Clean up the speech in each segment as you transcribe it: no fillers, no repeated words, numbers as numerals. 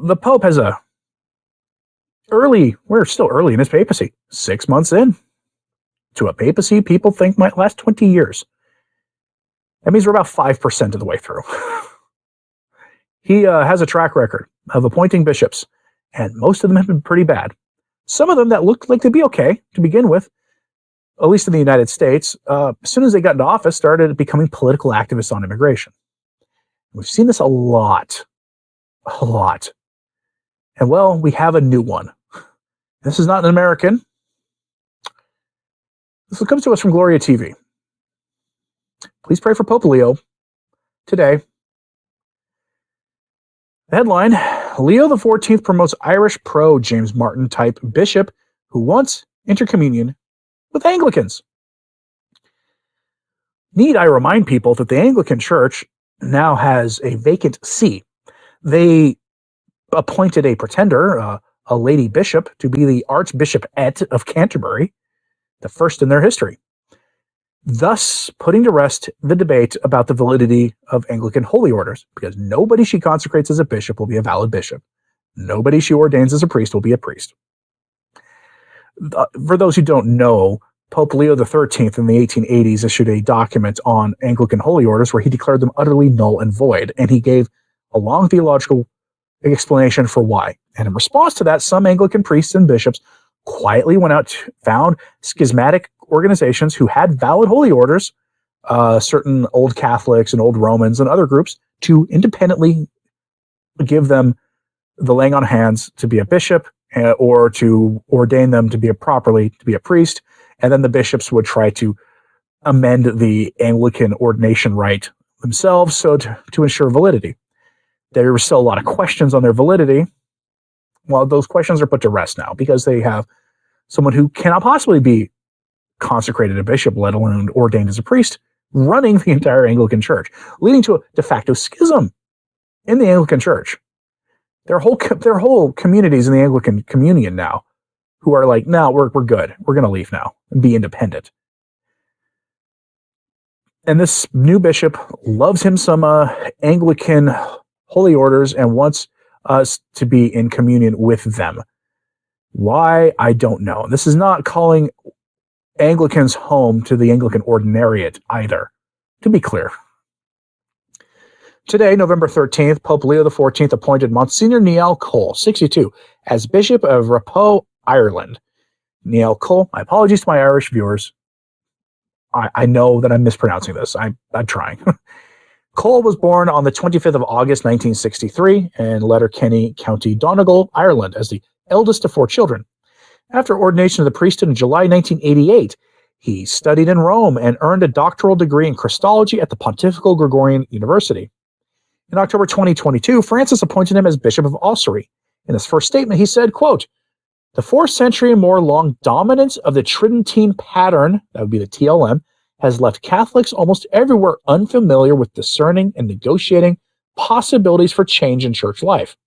the Pope has we're still early in his papacy, 6 months in to a papacy people think might last 20 years. That means we're about 5% of the way through. He has a track record of appointing bishops, and most of them have been pretty bad. Some of them that looked like they'd be okay to begin with, at least in the United States, as soon as they got into office, started becoming political activists on immigration. We've seen this a lot. And well, we have a new one. This is not an American. This comes to us from Gloria TV. Please pray for Pope Leo today. The headline, Leo XIV promotes Irish pro-James Martin type bishop who wants intercommunion with Anglicans. Need I remind people that the Anglican Church now has a vacant see. They appointed a pretender, a lady bishop, to be the Archbishop-ette of Canterbury, the first in their history, thus putting to rest the debate about the validity of Anglican holy orders, because nobody she consecrates as a bishop will be a valid bishop. Nobody she ordains as a priest will be a priest. For those who don't know, Pope Leo XIII in the 1880s issued a document on Anglican holy orders where he declared them utterly null and void, and he gave a long theological explanation for why. And in response to that, some Anglican priests and bishops quietly went out, found schismatic organizations who had valid holy orders, certain old Catholics and old Romans and other groups, to independently give them the laying on hands to be a bishop or to ordain them to be a priest. And then the bishops would try to amend the Anglican ordination rite themselves so to ensure validity. There were still a lot of questions on their validity. Well, those questions are put to rest now because they have someone who cannot possibly be consecrated a bishop, let alone ordained as a priest, running the entire Anglican Church, leading to a de facto schism in the Anglican Church. There are whole communities in the Anglican Communion now who are like, no, we're good. We're going to leave now and be independent. And this new bishop loves him some Anglican holy orders and wants us to be in communion with them. Why? I don't know. This is not calling Anglicans home to the Anglican ordinariate either, to be clear. Today, November 13th, Pope Leo XIV appointed Monsignor Niall Cole, 62, as Bishop of Raphoe, Ireland. Niall Cole, my apologies to my Irish viewers. I know that I'm mispronouncing this. I'm trying. Cole was born on the 25th of August, 1963, in Letterkenny, County Donegal, Ireland, as the eldest of 4 children. After ordination of the priesthood in July 1988, he studied in Rome and earned a doctoral degree in Christology at the Pontifical Gregorian University. In October 2022, Francis appointed him as Bishop of Ossory. In his first statement, he said, quote, "The 4th century and more long dominance of the Tridentine pattern," that would be the TLM, "has left Catholics almost everywhere unfamiliar with discerning and negotiating possibilities for change in church life.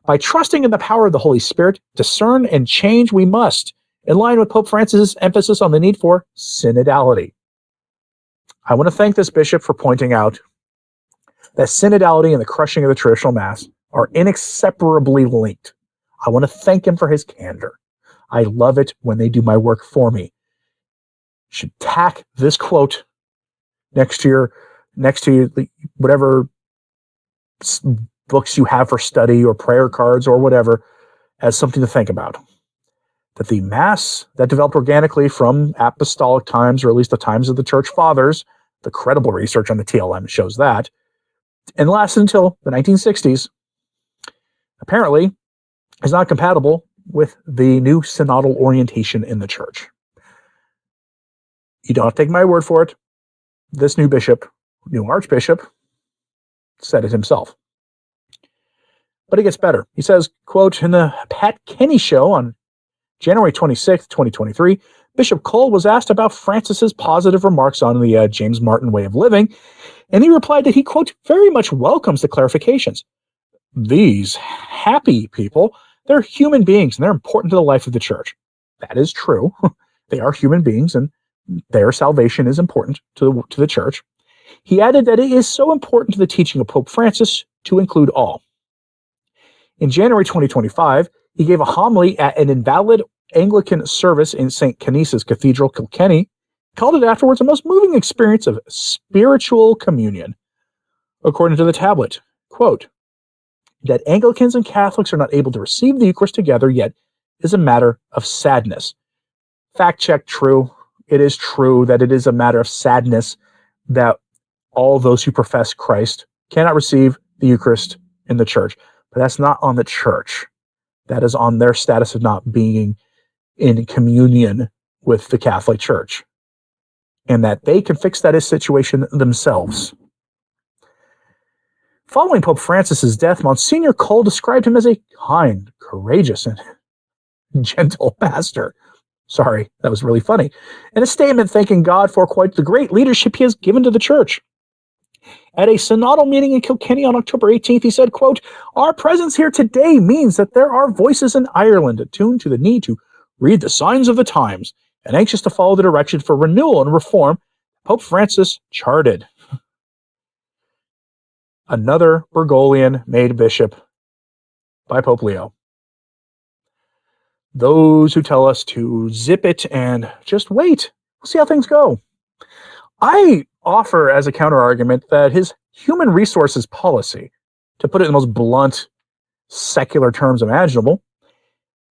By trusting in the power of the Holy Spirit, discern and change we must, in line with Pope Francis' emphasis on the need for synodality." I want to thank this bishop for pointing out that synodality and the crushing of the traditional mass are inseparably linked. I want to thank him for his candor. I love it when they do my work for me. Should tack this quote next to your whatever books you have for study or prayer cards or whatever as something to think about. That the Mass that developed organically from apostolic times, or at least the times of the Church Fathers, the credible research on the TLM shows that, and lasted until the 1960s, apparently is not compatible with the new synodal orientation in the Church. You don't have to take my word for it. This new Archbishop, said it himself. But it gets better. He says, quote, "In the Pat Kenny Show on January 26th, 2023, Bishop Cole was asked about Francis's positive remarks on the James Martin way of living, and he replied that he, quote, very much welcomes the clarifications. These happy people, they're human beings, and they're important to the life of the Church." That is true. They are human beings, and their salvation is important to the Church. He added that it is so important to the teaching of Pope Francis to include all. In January 2025, he gave a homily at an invalid Anglican service in St. Canice's Cathedral, Kilkenny, called it afterwards a most moving experience of spiritual communion. According to the tablet, quote, that Anglicans and Catholics are not able to receive the Eucharist together yet is a matter of sadness. Fact check, true. It is true that it is a matter of sadness that all those who profess Christ cannot receive the Eucharist in the church. But that's not on the church. That is on their status of not being in communion with the Catholic Church. And that they can fix that situation themselves. Following Pope Francis's death, Monsignor Cole described him as a kind, courageous, and gentle pastor. Sorry, that was really funny. In a statement thanking God for quite the great leadership he has given to the church. At a synodal meeting in Kilkenny on October 18th, he said, quote, our presence here today means that there are voices in Ireland attuned to the need to read the signs of the times and anxious to follow the direction for renewal and reform Pope Francis charted. Another Bergoglian made bishop by Pope Leo. Those who tell us to zip it and just wait. We'll see how things go. I offer as a counter-argument that his human resources policy, to put it in the most blunt, secular terms imaginable,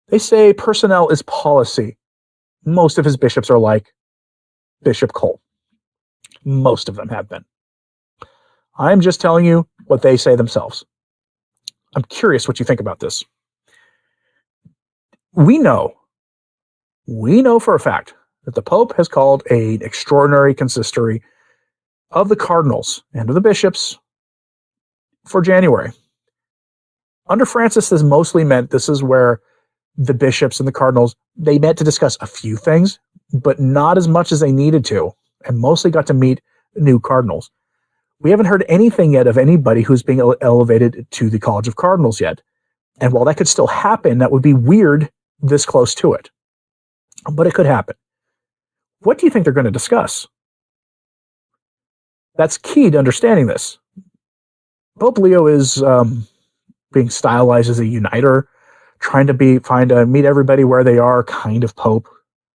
they say personnel is policy. Most of his bishops are like Bishop Cole. Most of them have been. I'm just telling you what they say themselves. I'm curious what you think about this. We know for a fact that the Pope has called an extraordinary consistory of the cardinals and of the bishops for January. Under Francis, this mostly meant this is where the bishops and the cardinals, they met to discuss a few things, but not as much as they needed to, and mostly got to meet new cardinals. We haven't heard anything yet of anybody who's being elevated to the College of Cardinals yet. And while that could still happen, that would be weird this close to it. But it could happen. What do you think they're going to discuss? That's key to understanding this. Pope Leo is being stylized as a uniter, trying to meet everybody where they are kind of pope,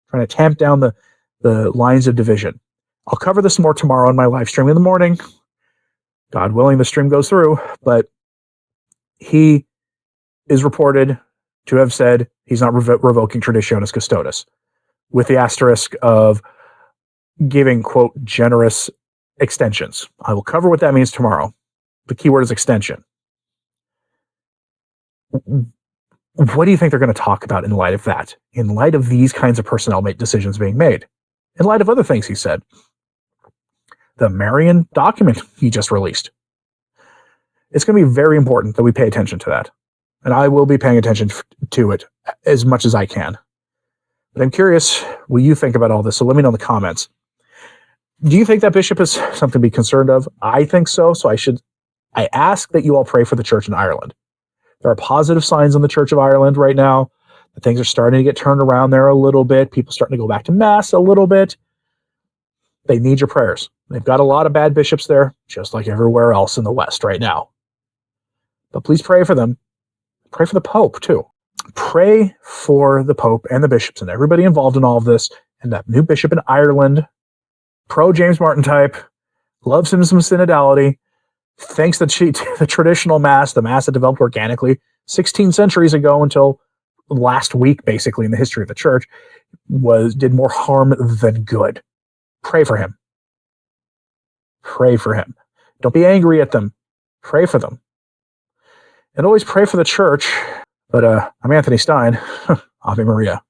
trying to tamp down the lines of division. I'll cover this more tomorrow on my live stream in the morning. God willing, the stream goes through, but he is reported to have said he's not revoking Traditionis Custodes, with the asterisk of giving, quote, generous extensions. I will cover what that means tomorrow. The keyword is extension. What do you think they're going to talk about in light of that? In light of these kinds of personnel decisions being made? In light of other things he said? The Marian document he just released. It's going to be very important that we pay attention to that. And I will be paying attention to it as much as I can. But I'm curious what you think about all this, so let me know in the comments. Do you think that bishop is something to be concerned of? I think so, so I ask that you all pray for the church in Ireland. There are positive signs in the Church of Ireland right now. Things are starting to get turned around there a little bit. People starting to go back to Mass a little bit. They need your prayers. They've got a lot of bad bishops there, just like everywhere else in the West right now. But please pray for them. Pray for the Pope, too. Pray for the Pope and the bishops and everybody involved in all of this, and that new bishop in Ireland, pro-James Martin type, loves him some synodality, thinks that the traditional Mass, the Mass that developed organically 16 centuries ago until last week, basically, in the history of the Church, did more harm than good. Pray for him. Pray for him. Don't be angry at them. Pray for them. And always pray for the Church. But I'm Anthony Stine. Ave Maria.